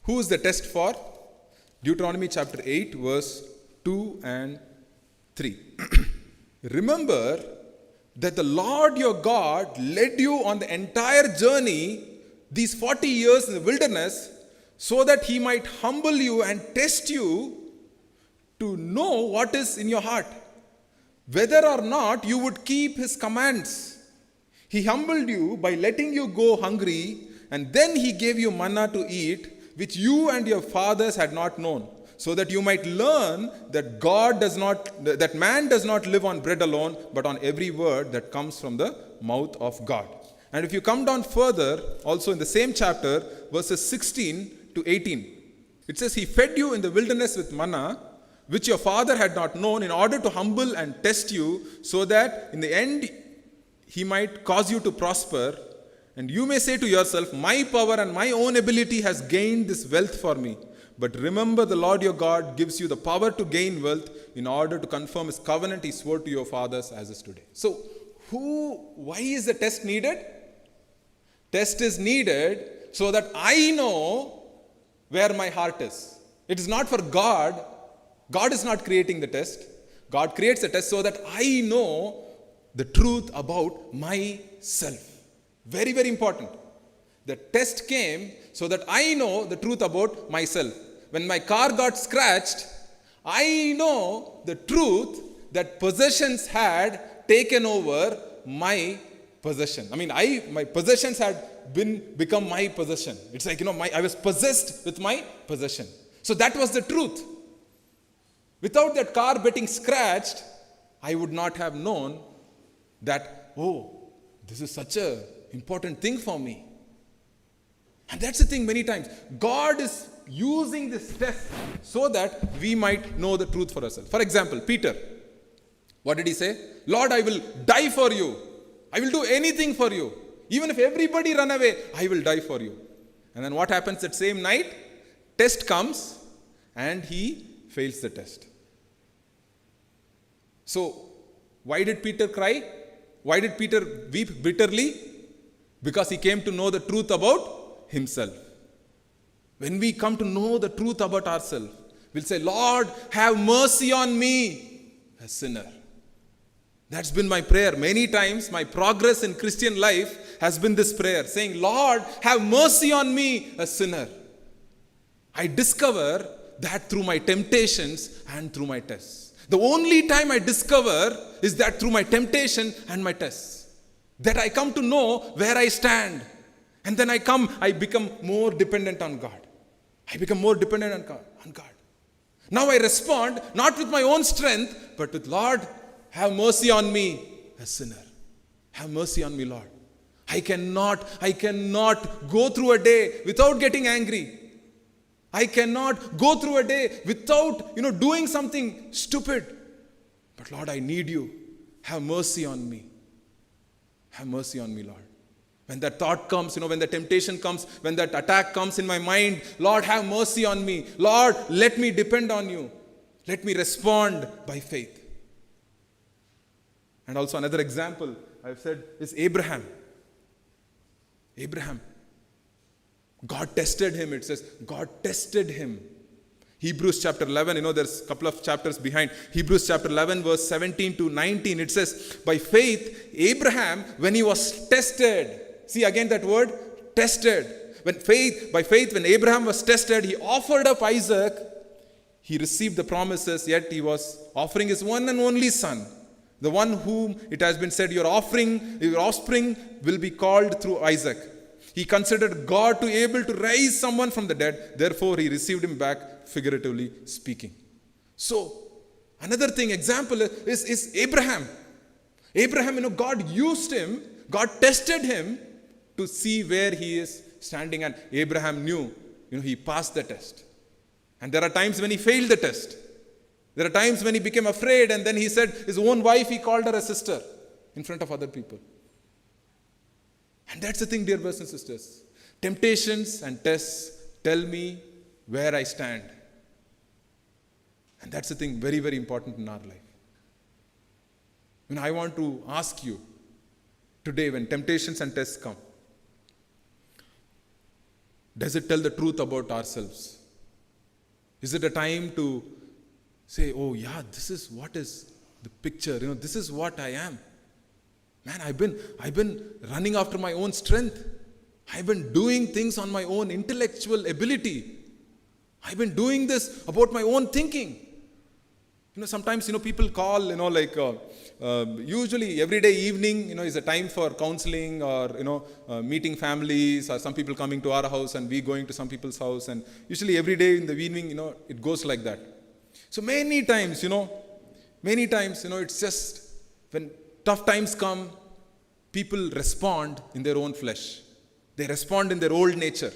Who is the test for? Deuteronomy chapter 8, verse 2 and 3. Remember that the Lord your God led you on the entire journey, these 40 years in the wilderness, so that he might humble you and test you to know what is in your heart, whether or not you would keep his commands. He humbled you by letting you go hungry, and then he gave you manna to eat, which you and your fathers had not known, so that you might learn that man does not live on bread alone, but on every word that comes from the mouth of God. And if you come down further, also in the same chapter, verses 16 to 18, it says, he fed you in the wilderness with manna, which your father had not known, in order to humble and test you, so that in the end he might cause you to prosper. And you may say to yourself, my power and my own ability has gained this wealth for me. But remember, the Lord your God gives you the power to gain wealth in order to confirm his covenant he swore to your fathers as is today. So, why is the test needed? Test is needed so that I know where my heart is. It is not for God. God is not creating the test. God creates the test so that I know the truth about myself. Very, very important. The test came so that I know the truth about myself. When my car got scratched, I know the truth that possessions had taken over my possession. My possessions had become my possession. It's like, I was possessed with my possession. So that was the truth. Without that car getting scratched, I would not have known that, oh, this is such an important thing for me. And that's the thing many times. God is using this test so that we might know the truth for ourselves. For example, Peter, what did he say? Lord, I will die for you. I will do anything for you. Even if everybody run away, I will die for you. And then what happens that same night? Test comes and he fails the test. So, why did Peter cry? Why did Peter weep bitterly? Because he came to know the truth about himself. When we come to know the truth about ourselves, we'll say, Lord, have mercy on me, a sinner. That's been my prayer. Many times, my progress in Christian life has been this prayer, saying, Lord, have mercy on me, a sinner. I discover that through my temptations and through my tests. The only time I discover is that through my temptation and my tests. That I come to know where I stand. And then I become more dependent on God. I become more dependent on God. Now I respond not with my own strength, but with, Lord, have mercy on me, a sinner. Have mercy on me, Lord. I cannot go through a day without getting angry. I cannot go through a day without, doing something stupid. But Lord, I need you. Have mercy on me. Have mercy on me, Lord. When that thought comes, when the temptation comes, when that attack comes in my mind, Lord, have mercy on me. Lord, let me depend on you. Let me respond by faith. And also another example I've said is Abraham. Abraham. God tested him. It says, God tested him. Hebrews chapter 11, there's a couple of chapters behind. Hebrews chapter 11, verse 17 to 19, it says, by faith, Abraham, when he was tested, see again that word, tested. By faith, when Abraham was tested, he offered up Isaac. He received the promises, yet he was offering his one and only son. The one whom it has been said, your offspring will be called through Isaac. He considered God to able to raise someone from the dead. Therefore, he received him back, figuratively speaking. So, another thing, example is Abraham. Abraham, God used him. God tested him to see where he is standing. And Abraham knew, he passed the test. And there are times when he failed the test. There are times when he became afraid, and then he said his own wife, he called her a sister in front of other people. And that's the thing, dear brothers and sisters. Temptations and tests tell me where I stand. And that's the thing, very, very important in our life. I want to ask you today, when temptations and tests come, does it tell the truth about ourselves? Is it a time to say, oh yeah, this is what is the picture, this is what I am. Man, I've been running after my own strength. I've been doing things on my own intellectual ability. I've been doing this about my own thinking. Sometimes, people call, usually every day evening, is a time for counseling or, meeting families, or some people coming to our house and we going to some people's house. And usually every day in the evening, it goes like that. So many times, it's just when tough times come, people respond in their own flesh. They respond in their old nature.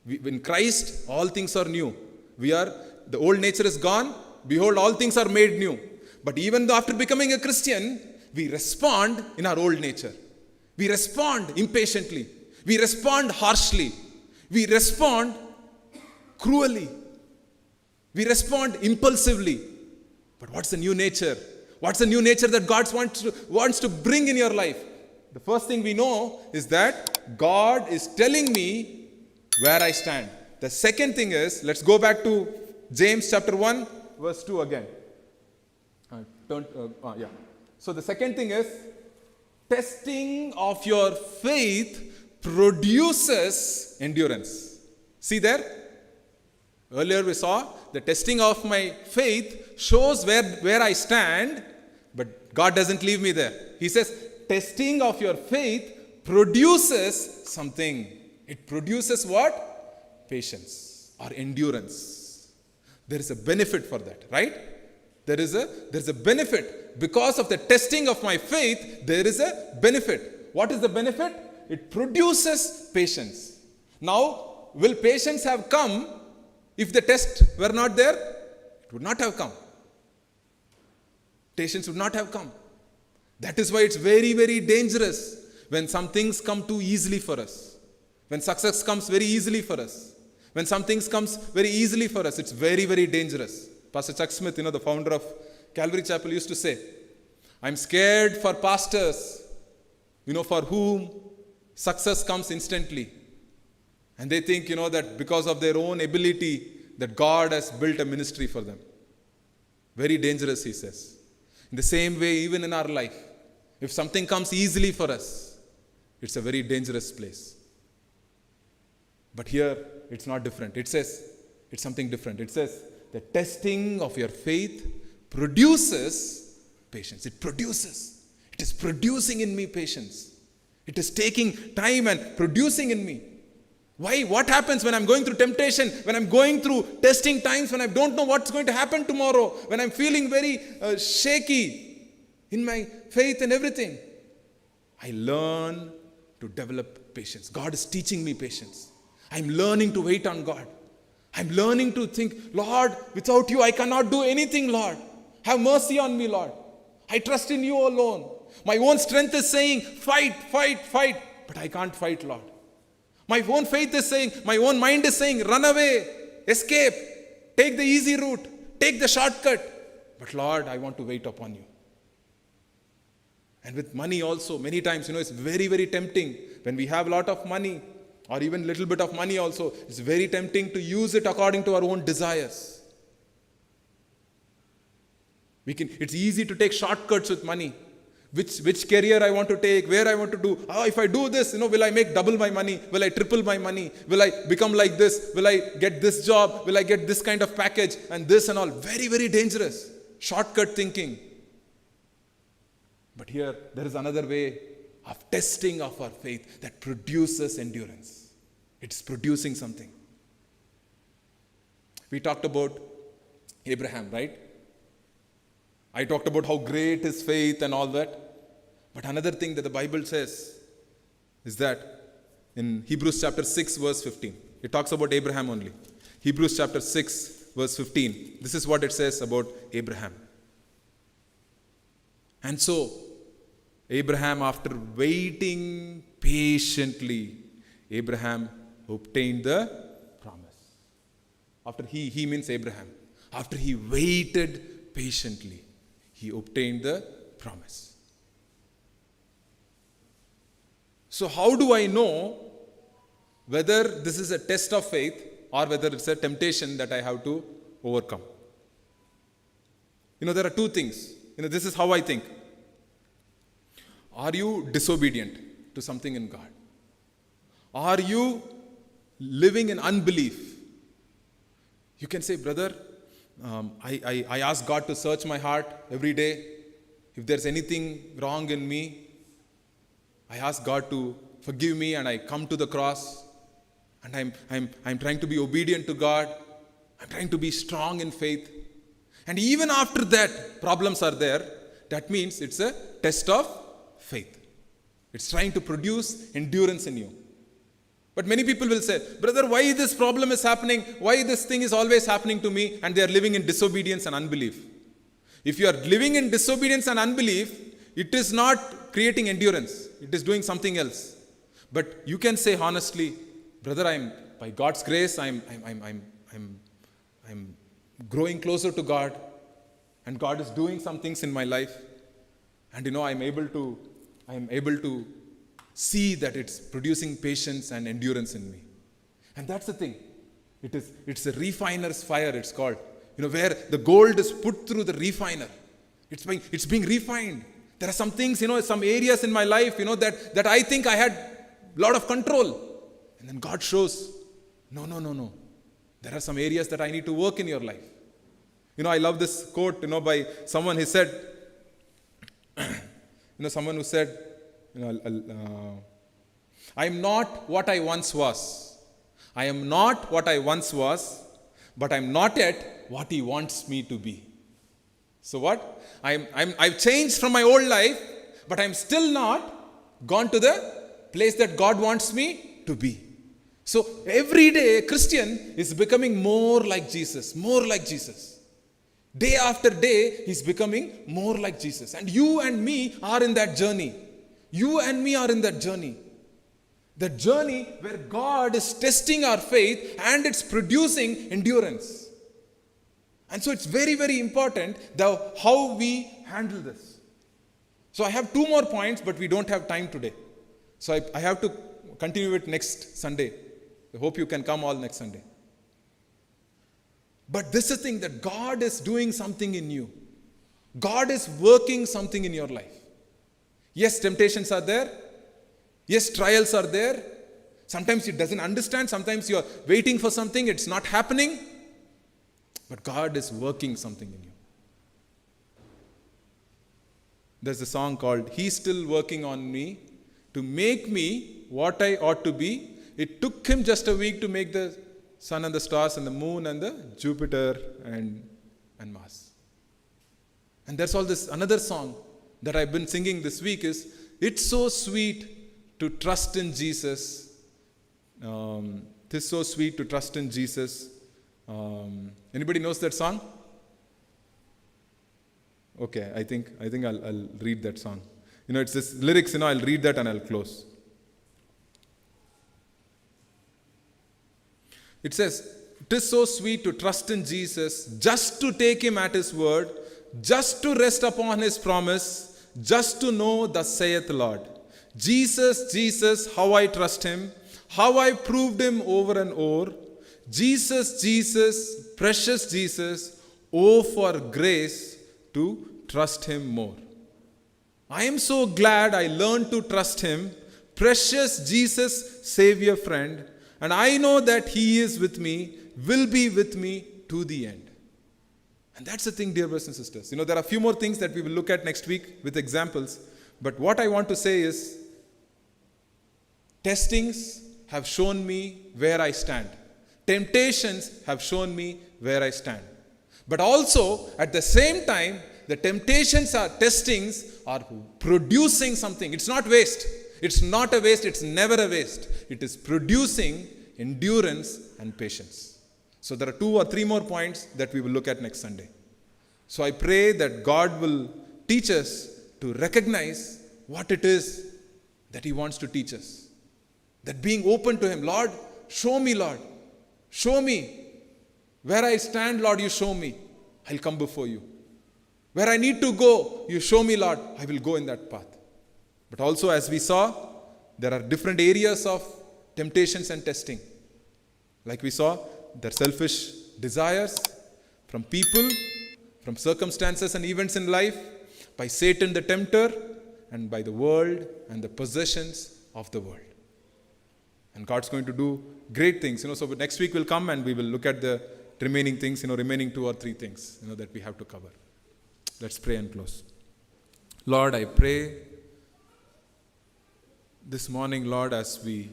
In Christ, all things are new. The old nature is gone. Behold, all things are made new. But even though after becoming a Christian, we respond in our old nature. We respond impatiently. We respond harshly. We respond cruelly. We respond impulsively. But what's the new nature? What's the new nature that God wants to bring in your life? The first thing we know is that God is telling me where I stand. The second thing is, let's go back to James chapter 1, verse 2 again. So the second thing is, testing of your faith produces endurance. See there? Earlier we saw the testing of my faith shows where I stand, but God doesn't leave me there. He says, testing of your faith produces something. It produces what? Patience or endurance. There is a benefit for that, right? There is a benefit. Because of the testing of my faith, there is a benefit. What is the benefit? It produces patience. Now, will patience have come if the test were not there? It would not have come. Patience would not have come. That is why it's very, very dangerous when some things come too easily for us. When success comes very easily for us. When some things comes very easily for us, it's very, very dangerous. Pastor Chuck Smith, the founder of Calvary Chapel, used to say, I'm scared for pastors, for whom success comes instantly. And they think, that because of their own ability, that God has built a ministry for them. Very dangerous, he says. In the same way, even in our life, if something comes easily for us, it's a very dangerous place. But here, it's not different. It says, It's something different. It says, the testing of your faith produces patience. It produces. It is producing in me patience. It is taking time and producing in me. Why? What happens when I'm going through temptation, when I'm going through testing times, when I don't know what's going to happen tomorrow, when I'm feeling very shaky in my faith and everything? I learn to develop patience. God is teaching me patience. I'm learning to wait on God. I'm learning to think, Lord, without you I cannot do anything, Lord. Have mercy on me, Lord. I trust in you alone. My own strength is saying, fight, fight, fight. But I can't fight, Lord. My own faith is saying, my own mind is saying, run away, escape, take the easy route, take the shortcut. But Lord, I want to wait upon you. And with money also, many times, it's very, very tempting. When we have a lot of money, or even little bit of money also, it's very tempting to use it according to our own desires. It's easy to take shortcuts with money. Which career I want to take, where I want to do. If I do this, will I make double my money? Will I triple my money? Will I become like this? Will I get this job? Will I get this kind of package? And this and all. Very, very dangerous. Shortcut thinking. But here, there is another way of testing of our faith that produces endurance. It's producing something. We talked about Abraham, right? I talked about how great his faith and all that. But another thing that the Bible says is that in Hebrews chapter 6 verse 15. It talks about Abraham only. Hebrews chapter 6 verse 15. This is what it says about Abraham. And so, Abraham, after waiting patiently, Abraham obtained the promise. After he means Abraham. After he waited patiently, he obtained the promise. So how do I know whether this is a test of faith or whether it's a temptation that I have to overcome? There are two things. This is how I think. Are you disobedient to something in God? Are you living in unbelief? You can say, brother, I ask God to search my heart every day. If there's anything wrong in me, I ask God to forgive me, and I come to the cross, and I'm trying to be obedient to God. I'm trying to be strong in faith. And even after that, problems are there. That means it's a test of faith. It's trying to produce endurance in you. But many people will say, brother, why this problem is happening? Why this thing is always happening to me? And they are living in disobedience and unbelief. If you are living in disobedience and unbelief, it is not creating endurance. It is doing something else. But you can say honestly, brother, by God's grace, I'm growing closer to God, and God is doing some things in my life, and I'm able to see that it's producing patience and endurance in me. And that's the thing. It's a refiner's fire, it's called. Where the gold is put through the refiner. It's being refined. There are some things, some areas in my life, that I think I had a lot of control. And then God shows, no. There are some areas that I need to work in your life. I love this quote, by someone. He said, someone who said, I'm not what I once was. I am not what I once was, but I'm not yet what He wants me to be. So what? I've changed from my old life, but I'm still not gone to the place that God wants me to be. So every day, a Christian is becoming more like Jesus, more like Jesus. Day after day, he's becoming more like Jesus. And you and me are in that journey. You and me are in that journey. The journey where God is testing our faith and it's producing endurance. And so it's very, very important how we handle this. So I have 2 more points, but we don't have time today. So I have to continue it next Sunday. I hope you can come all next Sunday. But this is the thing, that God is doing something in you. God is working something in your life. Yes, temptations are there. Yes, trials are there. Sometimes it doesn't understand. Sometimes you're waiting for something. It's not happening. But God is working something in you. There's a song called He's Still Working on Me to make me what I ought to be. It took him just a week to make the sun and the stars and the moon and the Jupiter and Mars. And there's all this another song that I've been singing this week is, it's so sweet to trust in Jesus. It's so sweet to trust in Jesus. Anybody knows that song? Okay, I think I'll read that song. It's this lyrics, I'll read that and I'll close. It says, it is so sweet to trust in Jesus, just to take him at his word, just to rest upon his promise, just to know thus saith the Lord. Jesus, Jesus, how I trust him, how I proved him over and over. Jesus, Jesus, precious Jesus, oh for grace to trust him more. I am so glad I learned to trust him, precious Jesus, Savior friend, and I know that he is with me, will be with me to the end. And that's the thing, dear brothers and sisters. There are a few more things that we will look at next week with examples, but what I want to say is, testings have shown me where I stand. Temptations have shown me where I stand. But also, at the same time, the temptations or testings are producing something. It's not waste. It's not a waste. It's never a waste. It is producing endurance and patience. So there are 2 or 3 more points that we will look at next Sunday. So I pray that God will teach us to recognize what it is that he wants to teach us. That being open to him, Lord, show me, Lord. Show me. Where I stand, Lord, you show me. I'll come before you. Where I need to go, you show me, Lord, I will go in that path. But also, as we saw, there are different areas of temptations and testing. Like we saw, there are selfish desires from people, from circumstances and events in life, by Satan the tempter, and by the world and the possessions of the world. And God's going to do great things. So next week we'll come and we will look at the remaining things, remaining 2 or 3 things, that we have to cover. Let's pray and close. Lord, I pray this morning, Lord, as we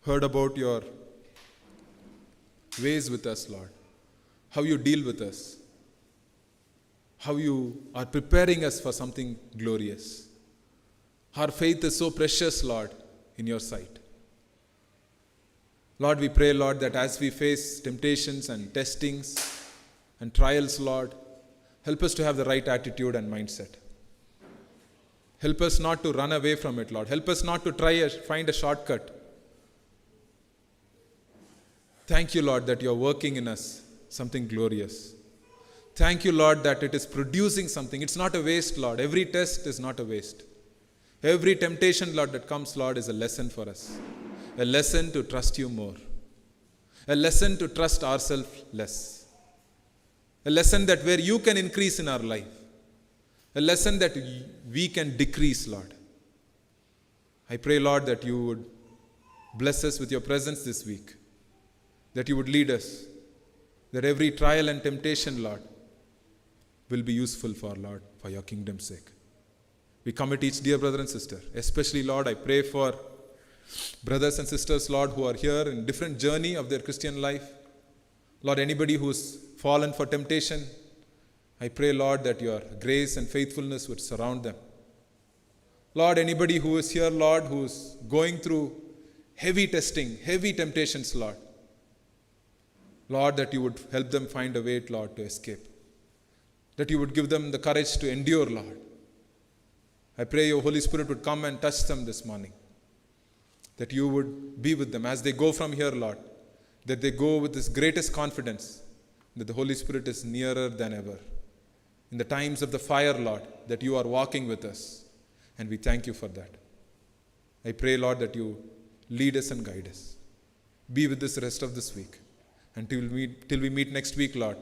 heard about your ways with us, Lord, how you deal with us, how you are preparing us for something glorious. Our faith is so precious, Lord, in your sight. Lord, we pray, Lord, that as we face temptations and testings and trials, Lord, help us to have the right attitude and mindset. Help us not to run away from it, Lord. Help us not to find a shortcut. Thank you, Lord, that you are working in us something glorious. Thank you, Lord, that it is producing something. It's not a waste, Lord. Every test is not a waste. Every temptation, Lord, that comes, Lord, is a lesson for us. A lesson to trust you more. A lesson to trust ourselves less. A lesson that where you can increase in our life. A lesson that we can decrease, Lord. I pray, Lord, that you would bless us with your presence this week. That you would lead us. That every trial and temptation, Lord, will be useful for, Lord, for your kingdom's sake. We commit each dear brother and sister. Especially, Lord, I pray for brothers and sisters, Lord, who are here in different journey of their Christian life. Lord, anybody who's fallen for temptation, I pray, Lord, that your grace and faithfulness would surround them. Lord, anybody who is here, Lord, who's going through heavy testing, heavy temptations, Lord, Lord, that you would help them find a way, Lord, to escape. That you would give them the courage to endure, Lord. I pray your Holy Spirit would come and touch them this morning. That you would be with them as they go from here, Lord. That they go with this greatest confidence that the Holy Spirit is nearer than ever. In the times of the fire, Lord, that you are walking with us. And we thank you for that. I pray, Lord, that you lead us and guide us. Be with us the rest of this week. Until we meet next week, Lord,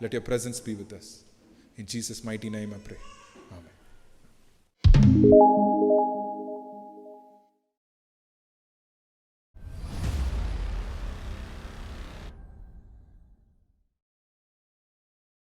let your presence be with us. In Jesus' mighty name I pray. Amen.